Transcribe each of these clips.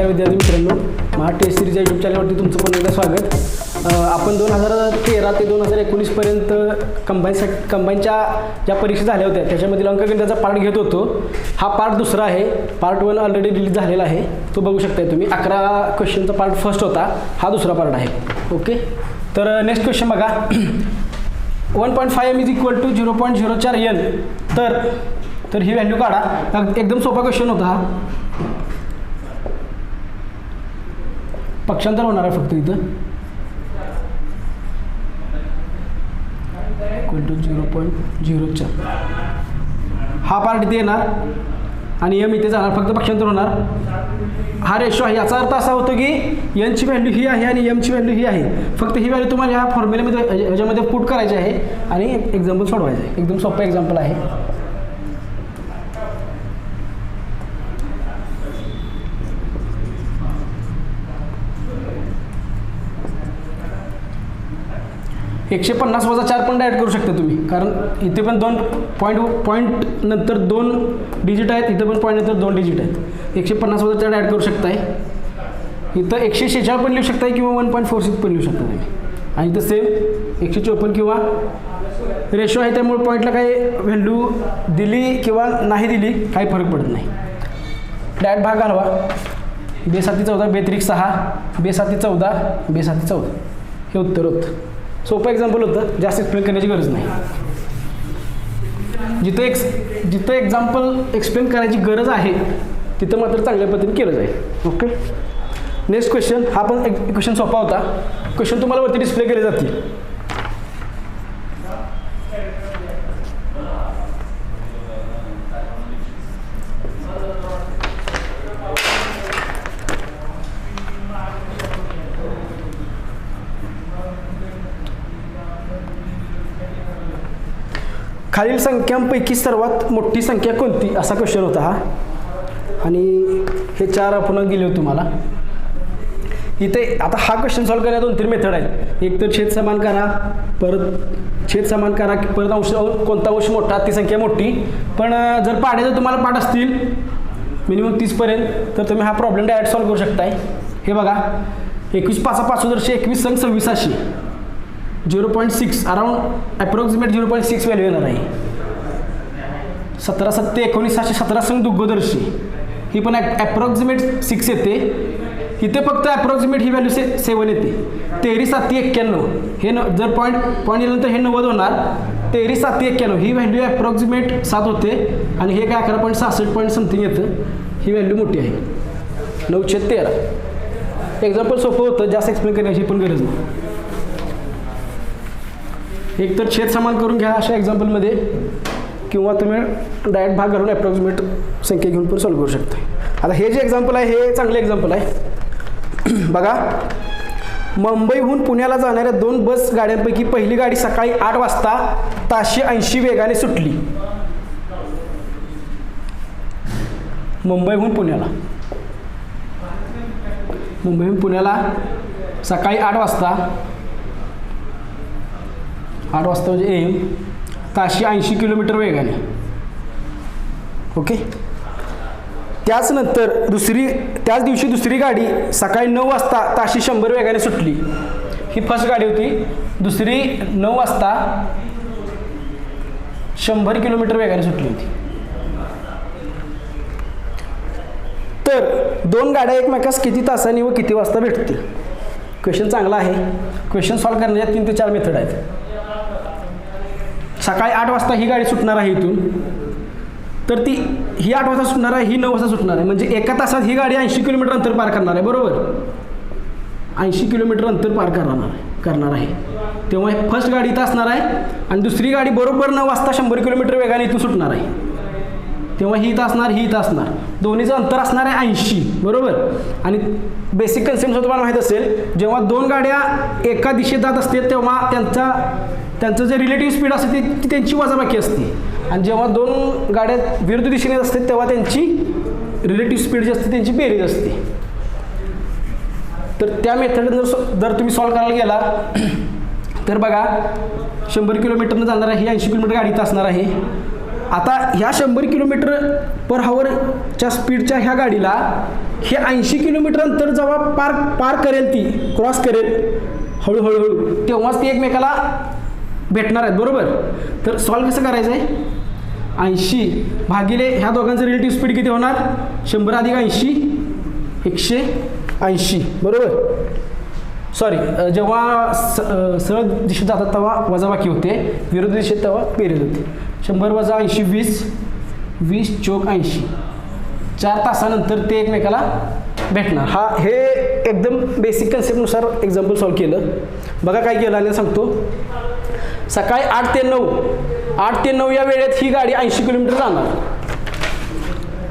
नमस्कार विद्यार्थी मित्रांनो, महा टेस्ट सिरीज या यूट्यूब चॅनलवरती तुमचं पुन्हा एकदा स्वागत. आपण 2013 ते 2019पर्यंत कंबाईनच्या ज्या परीक्षा झाल्या होत्या त्याच्यामधील अंकगणिताचा पार्ट घेत होतो. हा पार्ट दुसरा आहे. पार्ट 1 ऑलरेडी रिलीज झालेला आहे, तो बघू शकताय तुम्ही. 11 क्वेश्चनचा पार्ट फर्स्ट होता, हा दुसरा पार्ट आहे. ओके, तर नेक्स्ट क्वेश्चन बघा. 1.5 m = 0.04 n. तर ही व्हॅल्यू काढा. एकदम सोपा क्वेश्चन होता हा. पक्षांतर होणार आहे फक्त इथं. =0.04 हा पार्ट इथे येणार आणि एम इथे जाणार, फक्त पक्षांतर होणार. हा रेशो आहे. याचा अर्थ असा होतो की एनची व्हॅल्यू ही आहे आणि एमची व्हॅल्यू ही आहे. फक्त ही व्हॅल्यू तुम्हाला ह्या फॉर्म्युल्यामध्ये ह्याच्यामध्ये पुट करायची आहे आणि एक्झाम्पल सोडवायचं आहे. एकदम सोपं एक्झाम्पल आहे. एकशे 50 - 4 पण ॲड करू शकता तुम्ही, कारण इथे पण 2 पॉईंट नंतर 2 डिजिट आहेत, इथं पण पॉईंट नंतर 2 डिजिट आहेत. 150 - 4 ॲड करू शकताय. इथं 146 पण लिहू शकताय किंवा 1.46 पण लिहू शकता तुम्ही. आणि इथं सेम 154 किंवा रेशो आहे, त्यामुळे पॉईंटला काही व्हॅल्यू दिली किंवा नाही दिली काही फरक पडत नाही. डायरेक्ट भाग घालवा. 2 × 7 = 14, 2 × 3 = 6, 2 × 7 = 14, 2 × 7 = 14. हे उत्तर होतं. सोपं एक्झाम्पल होतं, जास्त एक्सप्लेन करण्याची गरज नाही. जिथं एक्झाम्पल एक्सप्लेन करायची गरज आहे तिथं मात्र चांगल्या पद्धतीने केलं जाईल. Okay, next question. हा पण एक क्वेश्चन सोपा होता. क्वेश्चन तुम्हाला वरती डिस्प्ले केले जातील. खालील संख्यांपैकी सर्वात मोठी संख्या कोणती, असा क्वेश्चन होता हा. आणि हे 4 आपण दिले होते तुम्हाला. इथे आता हा क्वेश्चन सॉल्व्ह करण्यात 2-3 मेथड आहेत. एक तर छेद समान करा, परत छेद समान करा, परत अंश, कोणता अंश मोठा ती संख्या मोठी. पण जर पाढे तुम्हाला पाठ असतील मिनिमम 30 पर्यंत, तर तुम्ही हा प्रॉब्लेम डायरेक्ट सॉल्व्ह करू शकताय. हे बघा, 21 × 5 = 5,200, 21 × 2600, 0.6 अराउंड अप्रॉक्सिमेट 0.6 व्हॅल्यू येणार आहे. 17 × 7 = 19, 17 दुग्गोदर्शी, ही पण अप्रॉक्सिमेट 6 येते. इथे फक्त अप्रॉक्सिमेट ही व्हॅल्यू 7 येते. 13 × 7 = 91, हे जर पॉईंट येईल तर हे 90 होणार. 13 × 7 = 91 ही व्हॅल्यू अप्रॉक्सिमेट 7 होते आणि हे काय 11.66 समथिंग येतं. ही व्हॅल्यू मोठी आहे. 9/13. एक्झाम्पल सोपं होतं, जास्त एक्सप्लेन करण्याची पण गरज नाही. एक तर छेद समान करून घ्या अशा एक्झाम्पलमध्ये, किंवा तुम्ही डायरेक्ट भाग घालून अप्रॉक्सिमेट संख्या घेऊन पण सॉल्व्ह करू शकता. आता हे जे एक्झाम्पल आहे हे चांगलं एक्झाम्पल आहे. बघा, मुंबईहून पुण्याला जाणाऱ्या 2 बस गाड्यांपैकी पहिली गाडी सकाळी 8 वाजता ताशी 80 वेगाने सुटली. मुंबईहून पुण्याला सकाळी 8 वाजता म्हणजे AM, ताशी 80 किलोमीटर वेगाने. ओके, त्याच दिवशी दुसरी गाडी सकाळी 9 वाजता ताशी 100 वेगाने सुटली. ही फर्स्ट गाडी होती. दुसरी 9 वाजता 100 किलोमीटर वेगाने सुटली होती. तर 2 गाड्या एकमेकास किती तासांनी व किती वाजता भेटतील? क्वेश्चन चांगला आहे. क्वेश्चन सॉल्व्ह करण्याच्या 3 ते 4 मेथड आहेत. सकाळी 8 वाजता ही गाडी सुटणार आहे इथून, तर ही 8 वाजता सुटणार आहे, ही 9 वाजता सुटणार आहे. म्हणजे एका तासात ही गाडी 80 किलोमीटर अंतर पार करणार आहे. बरोबर, 80 किलोमीटर अंतर पार करणार आहे. तेव्हा फर्स्ट गाडी इथं असणार आहे आणि दुसरी गाडी बरोबर 9 वाजता 100 किलोमीटर वेगाने इथून सुटणार आहे. तेव्हा ही इथं असणार, ही इथं असणार. दोन्हीचं अंतर असणार आहे 80. बरोबर. आणि बेसिक कन्सेप्ट तुम्हाला माहीत असेल, जेव्हा 2 गाड्या एका दिशेत जात असते तेव्हा त्यांचं जे रिलेटिव्ह स्पीड असते ती त्यांची वजाबाकी असते. आणि जेव्हा 2 गाड्या विरुद्ध दिशेने असतात तेव्हा त्यांची रिलेटिव्ह स्पीड जी असते त्यांची बेरीज असते. तर त्या मेथडने जर तुम्ही सॉल्व्ह करायला गेला तर बघा, 100 किलोमीटरनं जाणार आहे, ही 80 किलोमीटर गाडी इथं असणार आहे. आता ह्या 100 किलोमीटर पर हवरच्या स्पीडच्या ह्या गाडीला हे 80 किलोमीटर अंतर जेव्हा पार करेल, ती क्रॉस करेल हळूहळू, तेव्हाच ती एकमेकाला भेटणार आहेत, बरोबर. तर सॉल्व कसं करायचं आहे, 80 भागिले ह्या दोघांचं रिलेटिव्ह स्पीड किती होणार, 100 अधिक 80 180, बरोबर. सॉरी, जेव्हा सरळ दिशेत जातात तेव्हा वजाबाकी होते, विरुद्ध दिशेत तेव्हा बेरीज होते. 100 वजा 80 20, 20 चोक 80, 4 तासानंतर ते एकमेकाला भेटणार. हे एकदम बेसिक कन्सेप्टनुसार एक्झाम्पल सॉल्व केलं. बघा काय केलं आणि सांगतो. सकाळी 8 ते 9 या वेळेत ही गाडी 80 किलोमीटर जाणार,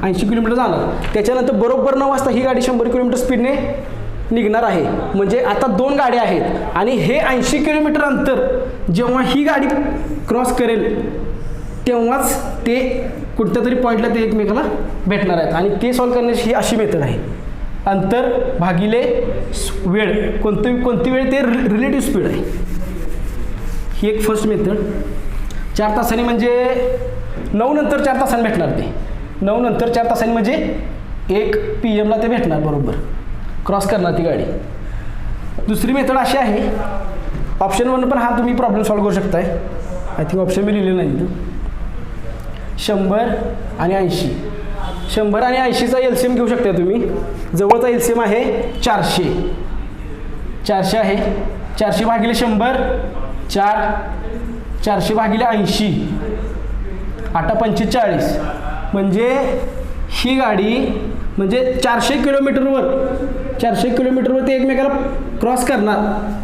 80 किलोमीटर जाणार. त्याच्यानंतर बरोबर 9 वाजता ही गाडी 100 किलोमीटर स्पीडने निघणार आहे. म्हणजे आता 2 गाड्या आहेत आणि हे 80 किलोमीटर अंतर जेव्हा ही गाडी क्रॉस करेल तेव्हाच ते कुठल्या तरी पॉईंटला ते एकमेकाला भेटणार आहेत. आणि ते सॉल्व करण्याची ही अशी मेथड आहे, अंतर भागिले वेळ. कोणती वेळ, ते रिलेटिव्ह स्पीड आहे. ही एक फर्स्ट मेथड. 4 तासांनी म्हणजे 9 नंतर 4 तासांनी भेटणार, ते 9 नंतर 4 तासांनी म्हणजे 1 PM ला ते भेटणार, बरोबर. क्रॉस करणार ती गाडी. दुसरी मेथड अशी आहे, ऑप्शन 1 पण हा तुम्ही प्रॉब्लेम सॉल्व करू शकताय. आय थिंक ऑप्शन मी लिहिलेलं नाही इथं. 100 आणि 80, 100 आणि 80चा LCM घेऊ शकता तुम्ही. जवळचा LCM आहे 400 आहे. 400 भागिले 100 4, 400 भागिले 80 8 45, म्हणजे ही गाडी म्हणजे 400 किलोमीटरवर ते एकमेकाला क्रॉस करणार,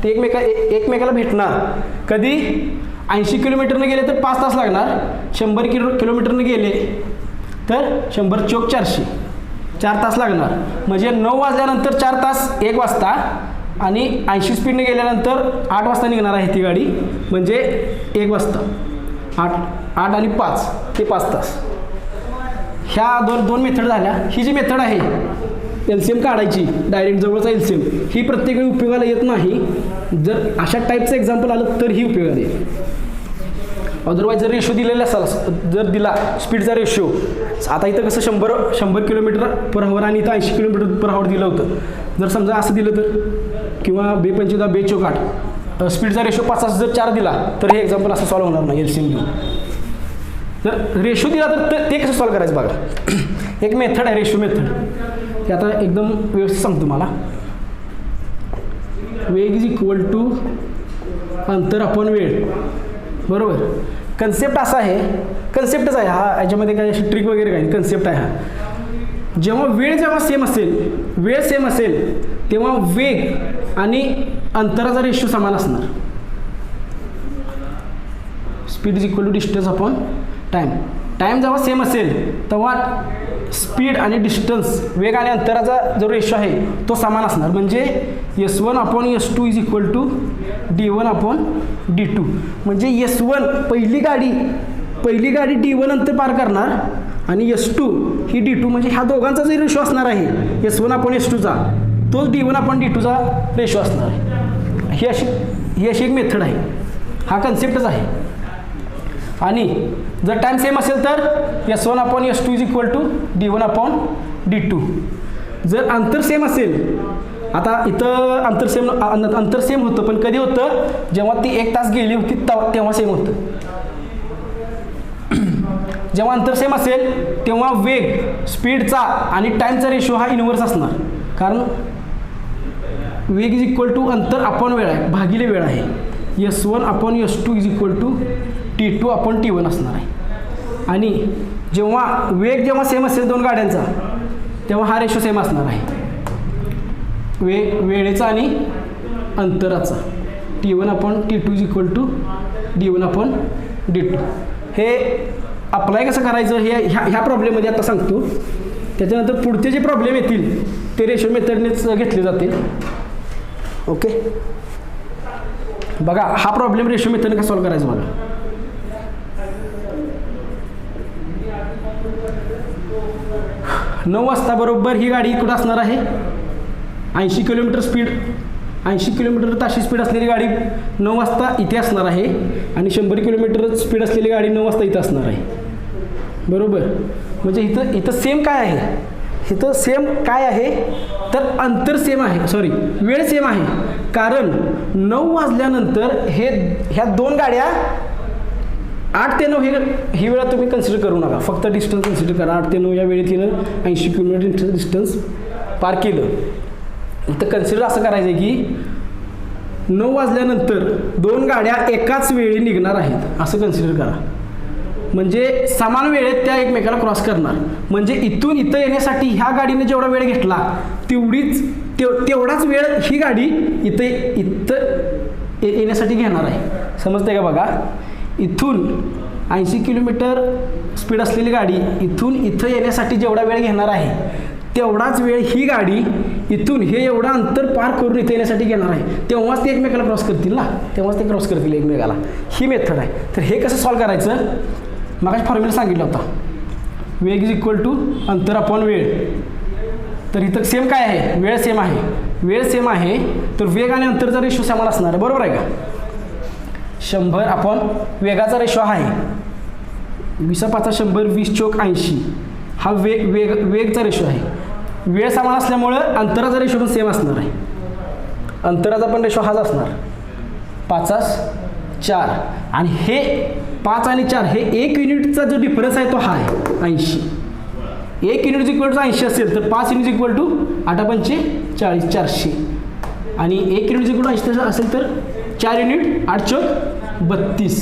ते एकमेकाला भेटणार. कधी 80 किलोमीटरनं गेले तर 5 तास लागणार, 100 किलोमीटरनं गेले तर 100 चोक 400, 4 तास लागणार. म्हणजे 9 वाजल्यानंतर 4 तास 1 वाजता आणि 80 स्पीडने गेल्यानंतर 8 वाजता निघणार आहे ती गाडी, म्हणजे 1 वाजता 8 आणि 5 ते 5 तास. ह्या दोन मेथड झाल्या. ही जी मेथड आहे LCM काढायची डायरेक्ट जवळचा LCM, ही प्रत्येक वेळी उपयोगाला येत नाही. जर अशा टाईपचं एक्झाम्पल आलं तर ही उपयोगाला येईल. अदरवाईज जर रेशो दिलेला असाल, जर दिला स्पीडचा रेशो, आता इथं कसं 100 किलोमीटर पर आवर आणि इथं 80 किलोमीटर पर आवर दिलं होतं. जर समजा असं दिलं तर, किंवा 2×25 2 चोक 8, स्पीडचा रेशो 5 जर 4 दिला तर हे एक्झाम्पल असं सॉल्व होणार नाही LCM घेऊन. जर रेशो दिला तर ते कसं सॉल्व करायचं बघा. एक मेथड आहे रेशो मेथड, ते आता एकदम व्यवस्थित सांगतो मला. वेग इज इक्वल टू अंतर अपॉन वेळ, बरोबर. कन्सेप्ट असा आहे, कन्सेप्टच आहे हा, याच्यामध्ये काही अशी ट्रिक वगैरे काही कन्सेप्ट आहे हा. जेव्हा वेळ सेम असेल तेव्हा वेग आणि अंतराचा रेशो समान असणार. Speed is equal to distance upon time जेव्हा सेम असेल तेव्हा स्पीड आणि डिस्टन्स, वेग आणि अंतराचा जो रेशो आहे तो समान असणार. म्हणजे S1 upon S2 is equal to D1 upon D2. म्हणजे S1 पहिली गाडी D1 अंतर पार करणार आणि S2 ही D2, म्हणजे ह्या दोघांचा जे रेशो असणार आहे S1 अपॉन S2चा, तोच D1 अपॉन D2चा रेशो असणार आहे. ही अशी एक मेथड आहे. हा कन्सेप्टच आहे. आणि जर टाईम सेम असेल तर S1 upon S2 is equal to D1 upon D2. जर अंतर सेम असेल, आता इथं अंतर सेम होतं, पण कधी होतं, जेव्हा ती 1 तास गेली होती तेव्हा सेम होतं. जेव्हा अंतर सेम असेल तेव्हा वेग, स्पीडचा आणि टाईमचा रेशो हा इनव्हर्स असणार. कारण वेग इज इक्वल टू अंतर अपॉन वेळ आहे, भागिले वेळ आहे. S1 upon S2 is equal to T2 upon T1 असणार आहे. आणि जेव्हा सेम असेल 2 गाड्यांचा, तेव्हा हा रेशो सेम असणार आहे, वेळेचा आणि अंतराचा. T1 upon T2 is equal to D1 upon D2. हे अप्लाय कसं करायचं हे ह्या प्रॉब्लेममध्ये आता सांगतो. त्याच्यानंतर पुढचे जे प्रॉब्लेम येतील ते रेशो मेथडनेच घेतले जातील. ओके, बघा हा प्रॉब्लेम रेशो मेथडने कसा सॉल्व करायचा बघा. नऊ वाजता बरोबर ही गाडी कुठं असणार आहे, 80 किलोमीटर ताशी स्पीड असलेली गाडी 9 वाजता इथे असणार आहे आणि 100 किलोमीटर स्पीड असलेली गाडी 9 वाजता इथं असणार आहे, बरोबर. म्हणजे इथं सेम काय आहे, इथं सेम काय आहे तर अंतर सेम आहे, सॉरी वेळ सेम आहे. कारण 9 वाजल्यानंतर ह्या 2 गाड्या 8 ते 9 ही वेळा तुम्ही कन्सिडर करू नका, फक्त डिस्टन्स कन्सिडर करा. 8 ते 9 या वेळेत हिनं 80 किलोमीटर डिस्टन्स पार केलं. इथं कन्सिडर असं करायचं आहे की 9 वाजल्यानंतर 2 गाड्या एकाच वेळी निघणार आहेत असं कन्सिडर करा. म्हणजे समान वेळेत त्या एकमेकाला क्रॉस करणार. म्हणजे इथून इथं येण्यासाठी ह्या गाडीने जेवढा वेळ घेतला तेवढाच वेळ ही गाडी इथं येण्यासाठी घेणार आहे. समजते का बघा. इथून 80 किलोमीटर स्पीड असलेली गाडी इथून इथं येण्यासाठी जेवढा वेळ घेणार आहे तेवढाच वेळ ही गाडी इथून हे एवढं अंतर पार करून इथं येण्यासाठी घेणार आहे. तेव्हाच ते एकमेकाला क्रॉस करतील ना, तेव्हाच ते क्रॉस करतील एकमेकाला. ही मेथड आहे. तर हे कसं सॉल्व करायचं, मागाशी फॉर्म्युला सांगितला होता, वेग इज इक्वल टू अंतर अपॉन वेळ. तर इथं सेम काय आहे, वेळ सेम आहे. वेळ सेम आहे तर वेग आणि अंतरचा रेशो समान असणार आहे, बरोबर आहे का. 100 अपॉन वेगाचा रेशो आहे 20/5 100 20 चौक 80. हा वेगचा रेशो आहे. वेळ समान असल्यामुळं अंतराचा रेशो पण सेम असणार आहे. अंतराचा पण रेशो हाच असणार 5 4. आणि हे 5 आणि 4 हे 1 युनिटचा जो डिफरन्स आहे तो हा आहे 80. 1 युनिट इक्वल टू 80 असेल तर 5 युनिट इक्वल टू 8 पंचे 40 400. आणि 1 युनिट इक्वल टू 80 असेल तर 4 युनिट 8 चौक 32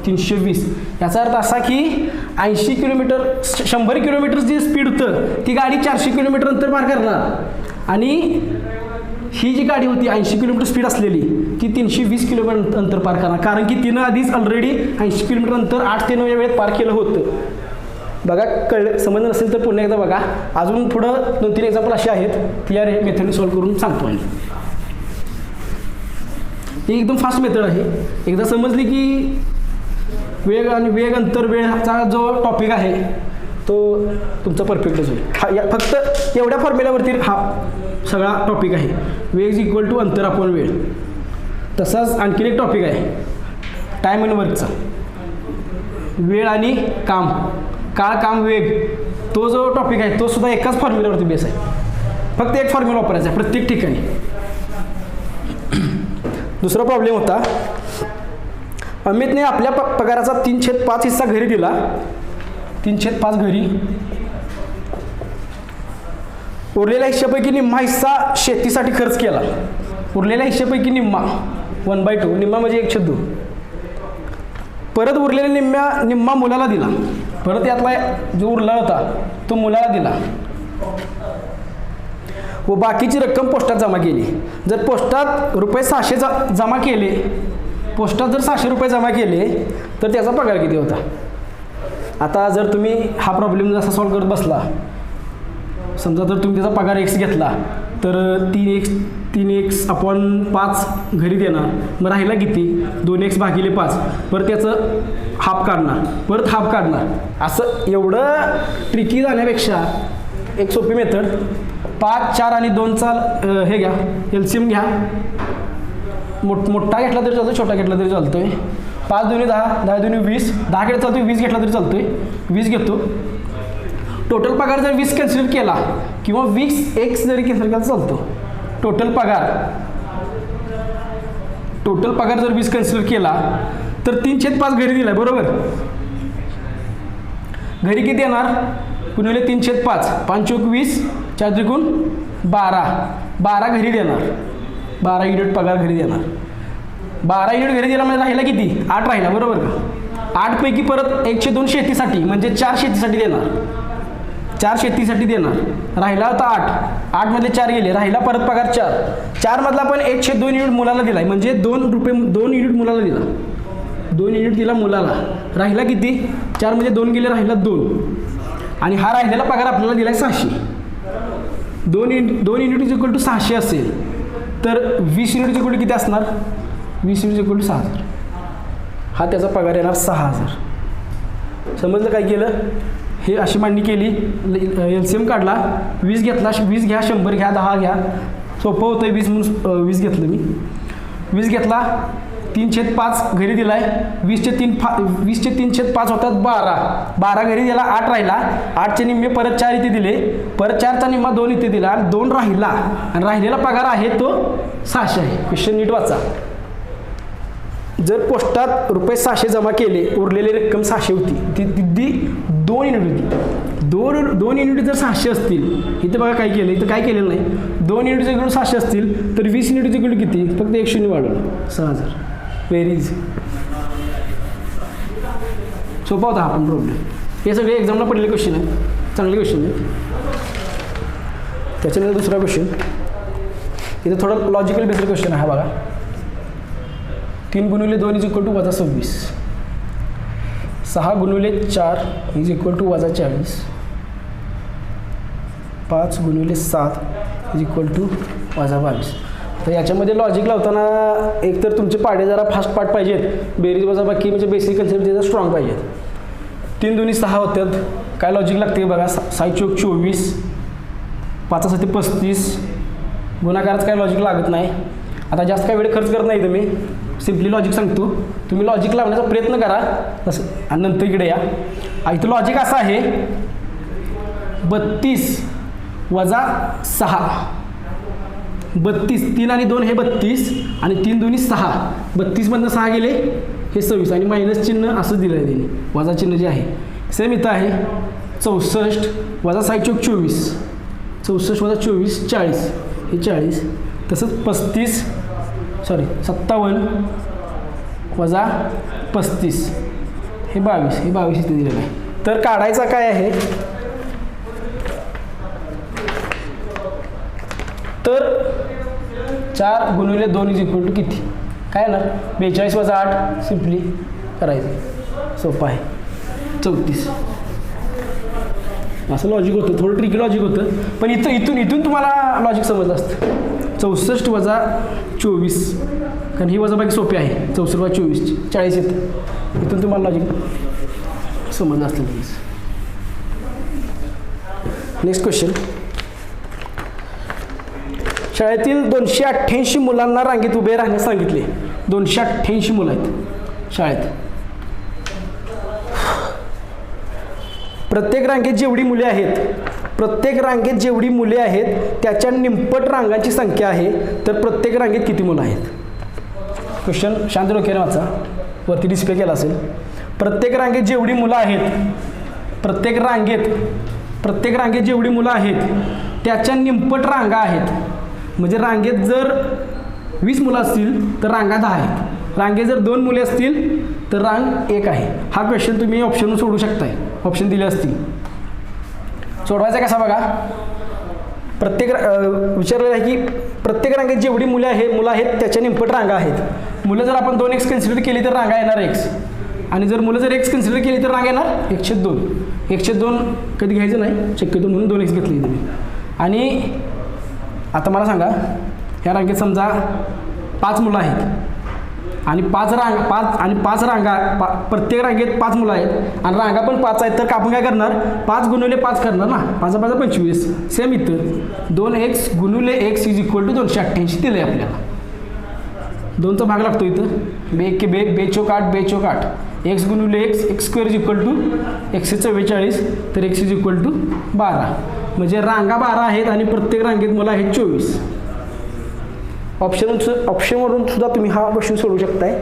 320. याचा अर्थ असा की 80 किलोमीटर 100 किलोमीटर जी स्पीड होतं ती गाडी 400 किलोमीटर अंतर पार करणार. आणि ही जी गाडी होती 80 किलोमीटर स्पीड असलेली ती 320 किलोमीटर अंतर पार करणार. कारण की तिनं आधीच ऑलरेडी 80 किलोमीटर अंतर 8 ते 9 या वेळेत पार केलं होतं. बघा कळलं, समजलं नसेल तर पुन्हा एकदा बघा. अजून पुढं 2-3 एक्झाम्पल असे आहेत ती या मेथडने सॉल्व्ह करून सांगतो. आणि ही एकदम फास्ट मेथड आहे. एकदा समजली की वेग आणि वेग अंतर वेळचा जो टॉपिक आहे तो तुमचा परफेक्टच होईल. फक्त एवढ्या फॉर्म्युल्यावरती हा सगळा टॉपिक आहे. वेग इज इक्वल टू अंतर अपॉन वेळ. तसाच आणखीन एक टॉपिक आहे टाईम अँड वर्कचा. वेळ आणि काम, काळ काम वेग, तो जो टॉपिक आहे तो सुद्धा एकाच फॉर्म्युल्यावरती बेस आहे. फक्त एक फॉर्म्युला वापरायचा आहे प्रत्येक ठिकाणी. दुसरा प्रॉब्लेम होता, अमितने आपल्या पगाराचा 3/5 हिस्सा घरी दिला. 3/5 घरी, उरलेल्या हिश्श्यापैकी निम्मा हिस्सा शेतीसाठी खर्च केला. उरलेल्या हिश्श्यापैकी निम्मा 1/2, निम्मा म्हणजे 1/2. परत उरलेल्या निम्मा मुलाला दिला. परत यातला जो उरला होता तो मुलाला दिला व बाकीची रक्कम पोस्टात जमा केली. जर पोस्टात ₹600 जमा केले, पोस्टात जर ₹600 जमा केले तर त्याचा पगार किती होता. आता जर तुम्ही हा प्रॉब्लेम जसा सॉल्व्ह करत बसला, समजा जर तुम्ही त्याचा पगार x घेतला तर 3x अपॉन 5 घरी देणार. मग राहिला किती 2x भागिले 5. परत त्याचं हाफ काढणार, परत हाफ काढणार. असं एवढं ट्रिकी जाण्यापेक्षा एक सोपी मेथड, 5 4 आणि 2चा हे घ्या LCM घ्या. मोठा घेतला तरी चालतो, छोटा घेतला तरी चालतोय. 5 2 10, 10 2 20, 10 घेतला चालतोय, 20 घेतला तरी चालतोय. 20 घेतो. टोटल पगार जर 20 कन्सिडर केला किंवा 20x जरी कन्सिडर केला चालतो. टोटल पगार जर 20 कन्सिडर केला तर 3/5 घरी दिलाय, बरोबर. घरी किती येणार, गुणिले 3/5, 5 चौक 20, 4 त्रिकोण 12 घरी देणार. 12 युनिट पगार घरी देणार. 12 युनिट घरी दिला म्हणजे राहिला किती 8 राहिला, बरोबर का. 8 पैकी परत 1/2 शेतीसाठी म्हणजे 4 शेतीसाठी देणार. 4 शेतीसाठी देणार. राहिला होता 8 मधले 4 गेले, राहिला परत पगार 4 मधला पण 1/2 युनिट मुलाला दिलाय म्हणजे 2 युनिट मुलाला दिला. 2 युनिट दिला मुलाला. राहिला किती 4 मध्ये 2 गेले, राहिला 2. आणि हा राहिलेला पगार आपल्याला दिलाय 600. 2 युनिट इज इक्वल टू 600 असेल तर 20 युनिट इक्वल टू किती असणार, 20 युनिट इक्वल टू 6000. हा त्याचा पगार येणार 6000. समजलं काय केलं. हे अशी मांडणी केली, LCM काढला, 20 घेतला, 20 घ्या, 100 घ्या, 10 घ्या, सोपं होतं. 20 म्हणून 20 घेतलं मी. 20 घेतला, 3/5 घरी दिला आहे, 20/3/5 होतात 12 घरी दिला, 8 राहिला, 8चे निम्मे परत 4 इथे दिले, परत 4चा निम्मा 2 इथे दिला आणि 2 राहिला आणि राहिलेला पगार आहे तो 600 आहे. क्वेश्चन नीट वाचा. जर पोस्टात रुपये 600 जमा केले, उरलेली रक्कम 600 होती, ती 2 युनिट होती. 2 युनिट जर 600 असतील, इथे बघा काय केलं, इथं काय केलेलं नाही. 2 युनिटचे किलो 600 असतील तर 20 युनिटचे किलो किती, फक्त 1 शून्य वाढवलं, 6000. व्हेरी इझी, सोपा होता हा पण प्रॉब्लेम. हे सगळे एक्झामला पडलेले क्वेश्चन आहेत, चांगले क्वेश्चन आहेत. त्याच्यानंतर दुसरा क्वेश्चन, इथं थोडा लॉजिकल बेस्ड क्वेश्चन आहे बघा. 3 × 2 = -26, 6 × 4 = -40, 5 × 7 = -22. तर याच्यामध्ये लॉजिक लावताना एकतर तुमचे पाडे जरा फास्ट पाठ पाहिजेत, बेरीज वजाबाकी म्हणजे बेसिक कन्सेप्ट जरा स्ट्रॉंग पाहिजेत. 3 2 6 होतात, काय लॉजिक लागते बघा. 6 × 4 = 24, 5 7 35, गुणाकाराचं काय लॉजिक लागत नाही. आता जास्त काय वेळ खर्च करत नाही तुम्ही, सिम्पली लॉजिक सांगतो, तुम्ही लॉजिक लावण्याचा प्रयत्न करा तसं आणि नंतर इकडे या. इथं लॉजिक असं आहे, 32 - 6, 32, 3 आणि 2 हे 32 आणि 3 2 6, 32 मधनं 6 गेले हे 26 आणि मायनस चिन्ह असं दिलं आहे त्यांनी, वजा चिन्ह जे आहे सेम इथं आहे. 64 - 6 × 24, 64 - 24 40, हे 40. तसंच 57 - 35 हे 22, हे 22 इथे दिलेलं आहे. तर काढायचा काय आहे, तर 4 × 2 = किती, काय येणार, 42 - 8 सिम्पली करायचं, सोपं आहे. 34 असं लॉजिक होतं, थोडं ट्रिकी लॉजिक होतं, पण इथून तुम्हाला लॉजिक समजलं असतं. 64 - 24, कारण ही वजाबाकी सोपी आहे. 64 - 24 40 येतं, इथून तुम्हाला लॉजिक समजलं असतं. नेक्स्ट क्वेश्चन, शाळेतील 288 मुलांना रांगेत उभे राहण्यास सांगितले. 288 मुलं आहेत शाळेत. प्रत्येक रांगेत जेवढी मुले आहेत त्याच्या निंपट रांगांची संख्या आहे, तर प्रत्येक रांगेत किती मुलं आहेत. क्वेश्चन शांत डोक्याने वाचा, वरती डिस्प्ले केला असेल. प्रत्येक रांगेत जेवढी मुलं आहेत, प्रत्येक रांगेत जेवढी मुलं आहेत त्याच्या निंपट रांगा आहेत. म्हणजे रांगेत जर 20 मुलं असतील तर रांगा 10 आहेत, रांगेत जर 2 मुले असतील तर रांग 1 आहे. हा क्वेश्चन तुम्ही ऑप्शनवर सोडू शकताय, ऑप्शन दिले असतील. सोडवायचा कसा बघा, विचारलेलं आहे की प्रत्येक रांगेत जेवढी मुलं आहेत त्याच्या निंपट रांगा आहेत. मुलं जर आपण 2x कन्सिडर केली तर रांगा येणार x, आणि जर मुलं जर x कन्सिडर केली तर रांगा येणार 1/2. 1/2 कधी घ्यायचं नाही शक्यतो, म्हणून 2x घेतली तुम्ही. आणि आता मला सांगा, ह्या रांगेत समजा 5 मुलं आहेत आणि 5 रांगा, प्रत्येक रांगेत 5 मुलं आहेत आणि रांगा पण 5 आहेत, तर आपण काय करणार, 5 × 5 करणार ना, 5 × 5 = 25. सेम इथं 2x × x = 288 दिलं आहे आपल्याला. 2चा भाग लागतो इथं, बे चौक 8, x × x ² = 144, तर x = 12. म्हणजे रांगा 12 आहेत आणि प्रत्येक रांगेत मुलं आहेत 24. ऑप्शनवरून सुद्धा तुम्ही हा क्वेश्चन सोडवू शकताय.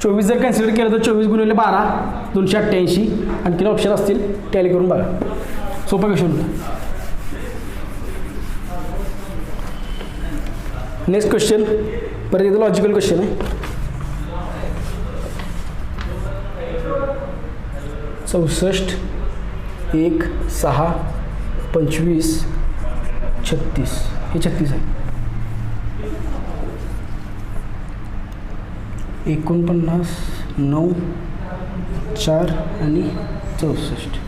24 जर कन्सिडर केलं तर 24 × 12 288. आणखीन ऑप्शन असतील, टॅली करून बघा, सोपा क्वेश्चन होता. नेक्स्ट क्वेश्चन, परत इथं लॉजिकल क्वेश्चन आहे. 64 1 6 25 36, हे 36 आहे. 49 9 4 आणि 64,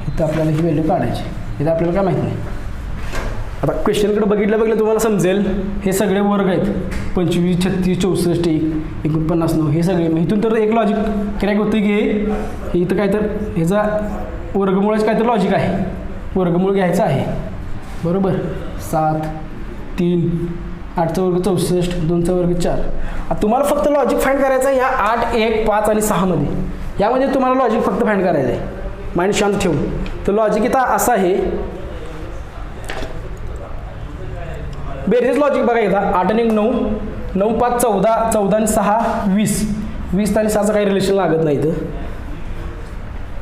इथं आपल्याला ही व्हॅल्यू काढायची. इथं आपल्याला काय माहीत नाही. आता क्वेश्चनकडे बघितलं तुम्हाला समजेल, हे सगळे वर्ग आहेत, 25 36 64 1 49 9, हे सगळे. मग इथून तर एक लॉजिक क्रॅक होतं की हे इथं काय तर ह्याचा वर्गमुळाचं काय तर लॉजिक आहे, वर्गमूळ घ्यायचं आहे, बरोबर. 7 3 8चा वर्ग 64, 2चा वर्ग 4. आता तुम्हाला फक्त लॉजिक फाइंड करायचं आहे ह्या 8, 1, 5 आणि 6 मध्ये. यामध्ये तुम्हाला लॉजिक फक्त फाइंड करायचं आहे माइंड शांत ठेवून. तर लॉजिक इथं असं आहे, बेरीज लॉजिक बघा इथं 8 आणि 9, 9, 5, 14, 14 आणि 6, 20, 20 आणि 6चं काही रिलेशन लागत नाही इथं.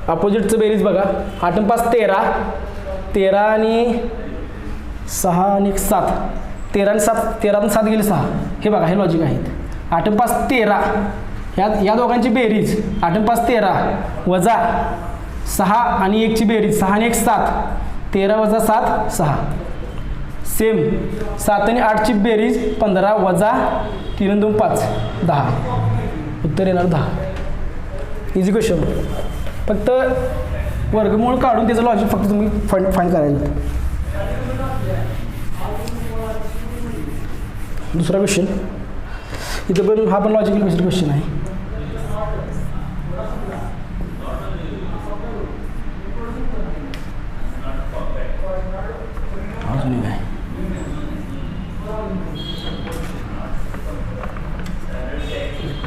अपोजिटचं बेरीज बघा 8 आणि 5, 13, 13 आणि 6 आणि 1, 7, 13 आणि 7, 13 आणि 7 गेले 6. हे बघा हे लॉजिक आहेत. 8 आणि 5, 13, या दोघांची बेरीज 8 आणि 5, 13 वजा 6 आणि 1ची बेरीज 6 आणि 1, 7, 13 वजा 7, 6. सेम 7 आणि 8ची बेरीज 15 वजा 3 आणि 2, 5, 10. उत्तर येणार 10. Easy question. फक्त वर्गमूळ काढून त्याचं लॉजिक फक्त तुम्ही फाइंड करायचं. दुसरा क्वेश्चन इथं पण हा पण लॉजिकल बेस्ड क्वेश्चन आहे. अजून एक आहे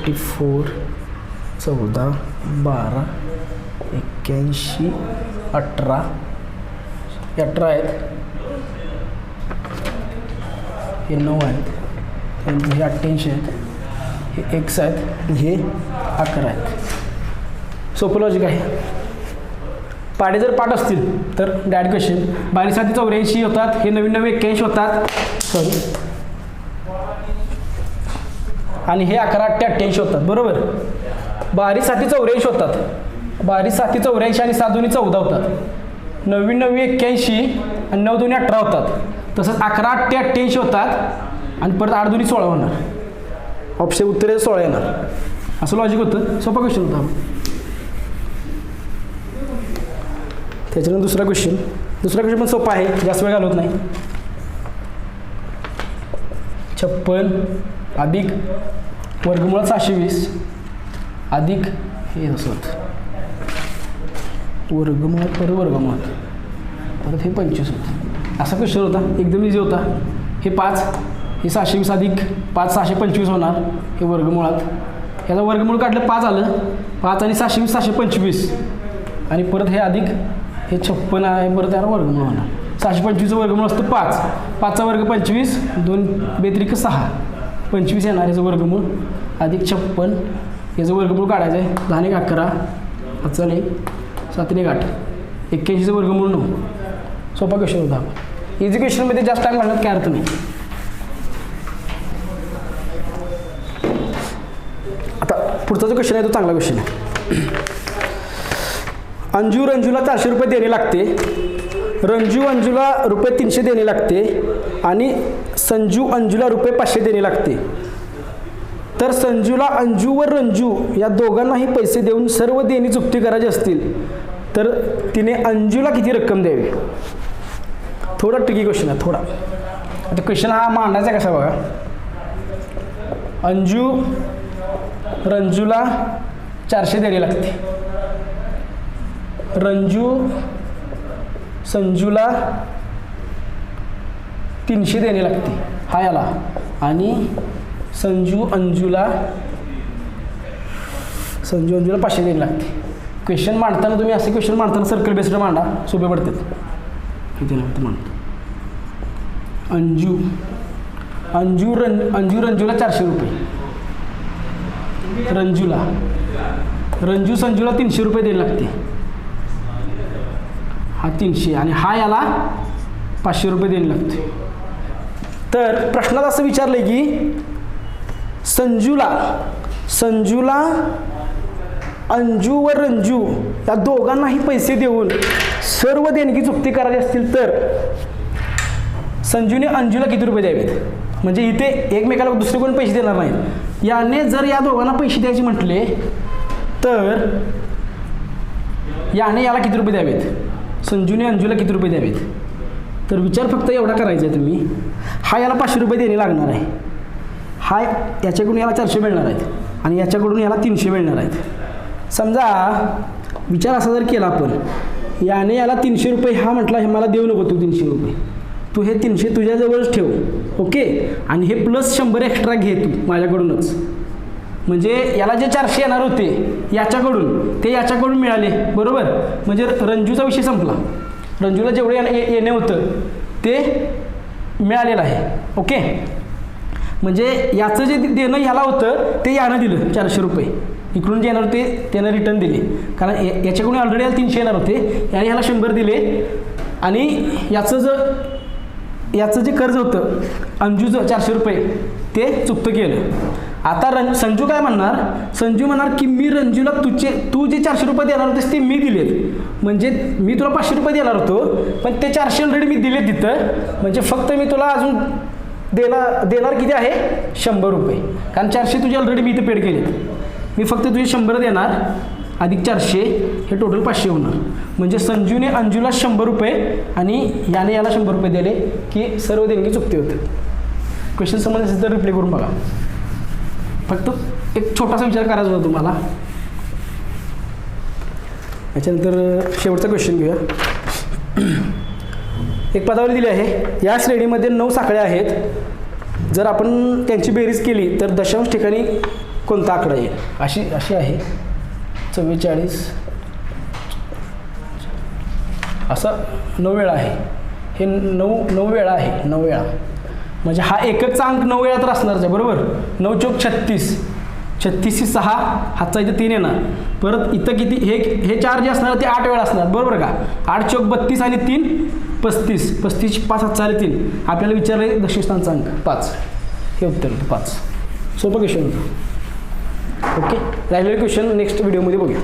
84, 14, 12, 81, 18, 18 आहेत, हे 9 आहेत, हे 88 आहेत, हे X आहेत, हे 11 आहेत. सोपं लॉजिक आहे. पाढे जर पाठ असतील तर डायरेक्ट क्वेश्चन 12 7 84 होतात, हे 9 9 81 होतात, सॉरी, आणि हे 11 8 88 होतात. बरोबर. 12 7 84 होतात, 12 7 84 आणि 7 2 14 होतात, 9 9 81 आणि 9 2 18 होतात. तसंच 11 8 88 होतात आणि परत 8 2 16 होणार. ऑप्शन उत्तरे 16 येणार. असं लॉजिक होतं. सोपा क्वेश्चन होता. त्याच्यानंतर दुसरा क्वेश्चन पण सोपा आहे, जास्त वेळ घालवत नाही. 56 अधिक वर्गमुळात 620 अधिक हे असं होतं वर्गमुळात वर्गमुळात परत हे 25 होतं. असा क्वेश्चन होता, एकदम इझी होता. हे 5, हे 620 अधिक 5 625 होणार, हे वर्गमुळात. याचा वर्गमूळ काढलं 5 आलं, 5 आणि 620 625 आणि परत हे अधिक हे 56 आहे, परत याला वर्गमूळ होणार. 625चं वर्गमूळ असतं 5, 5चा वर्ग 25, 2 बेत्रिक 6, 25 येणार याचं वर्गमूळ अधिक 56. याचं वर्गमूळ काढायचं आहे. 10 1 11, 5 1 7 1 8, 81चं वर्गमूळ 9. सोपा क्वेश्चन होता. इझी क्वेश्चनमध्ये जास्त टाईम घालण्यात काय अर्थ नाही. आता पुढचा जो क्वेश्चन आहे तो चांगला क्वेश्चन आहे. अंजू रंजूला 400 रुपये देणे लागते, रंजू अंजूला रुपये 300 देणे लागते आणि संजू अंजूला रुपये 500 देणे लागते. तर संजूला अंजू व रंजू या दोघांनाही पैसे देऊन सर्व देणी चुकती करायची असतील तर तिने अंजूला किती रक्कम द्यावी. थोडा ट्रिकी क्वेश्चन आहे थोडा. आता क्वेश्चन हा मांडायचा कसा बघा. अंजू रंजूला 400 देणे लागते, रंजू संजूला 300 देणे लागते हा याला, आणि संजू अंजूला 500 देणे लागते. क्वेश्चन मांडताना तुम्ही असे क्वेश्चन मांडताना सर्कल बेस्ड मांडा, सोपे पडतात. किती लागतं मांडतो. अंजू रंजूला 400 रुपये, रंजू संजूला 300 रुपये द्यायला लागते, हा 300 आणि हा याला 500 रुपये द्यायला लागते. तर प्रश्नात असं विचारलंय की संजूला अंजू व रंजू या दोघांनाही पैसे देऊन सर्व देणगी चुकती करायची असतील तर संजूने अंजूला किती रुपये द्यावेत. म्हणजे इथे एकमेकाला दुसरे कोण पैसे देणार नाहीत. याने जर या दोघांना पैसे द्यायचे म्हटले तर याने याला किती रुपये द्यावेत, संजूने अंजूला किती रुपये द्यावेत. तर विचार फक्त एवढा करायचा आहे तुम्ही. हा याला 500 रुपये देणे लागणार आहे, हा याच्याकडून याला 400 मिळणार आहेत आणि याच्याकडून याला 300 मिळणार आहेत. समजा विचार असा जर केला आपण, याने याला 300 रुपये, हा म्हटला हे मला देऊ नको तू 300 रुपये, तू हे 300 तुझ्याजवळच ठेव. ओके. आणि हे प्लस 100 एक्स्ट्रा घे तू माझ्याकडूनच. म्हणजे याला जे 400 येणार होते याच्याकडून ते याच्याकडून मिळाले. बरोबर. म्हणजे रंजूचा विषय संपला. रंजूला जेवढे येणे होतं ते मिळालेलं आहे. ओके. म्हणजे याचं जे देणं ह्याला होतं ते यानं दिलं 400 रुपये. इकडून जे येणार होते त्यानं रिटर्न दिले. कारण याच्याकडून ऑलरेडी याला 300 येणार होते, याने ह्याला 100 दिले. आणि याचं जे कर्ज होतं अंजूचं 400 रुपये ते चुकतं केलं. आता संजू काय म्हणणार? संजू म्हणणार की मी रंजूला तू जे 400 रुपये देणार होतेस ते मी दिलेत. म्हणजे मी तुला 500 रुपये देणार होतो पण ते 400 ऑलरेडी मी दिले तिथं. म्हणजे फक्त मी तुला अजून देणार किती आहे? 100 रुपये. कारण 400 तुझे ऑलरेडी मी इथं पेड केलेत. मी फक्त तुझे 100 देणार अधिक 400 हे टोटल 500 होणार. म्हणजे संजूने अंजूला 100 रुपये आणि याने याला 100 रुपये दिले की सर्व देणगी चुकते होते. क्वेश्चन समजले असेल तर रिप्लाय करून बघा. फक्त एक छोटासा विचार करायचा होता तुम्हाला. याच्यानंतर शेवटचा क्वेश्चन घेऊया. एक पदावली दिली आहे. या श्रेणीमध्ये 9 साखळ्या आहेत. जर आपण त्यांची बेरीज केली तर दशांश ठिकाणी कोणता आकडा येईल? अशी आहे 44. असं 9 वेळा आहे. हे 9 वेळा आहे. 9 वेळा म्हणजे हा एककचा अंक 9 वेळा तर असणारच आहे. बरोबर. 9 चौक 36. 36 6 हातचा इथं 3 येणार. परत इथं किती हे 4 जे असणार ते 8 वेळा असणार. बरोबर का. 8 चौक 32 आणि 3 35. 35 5 हातचा 3. आपल्याला विचारलं दशमी स्थानचा अंक 5. हे उत्तर होतं 5. सोपं क्वेश्चन होतं. ओके. राहिलेले क्वेश्चन नेक्स्ट व्हिडिओमध्ये बघूया.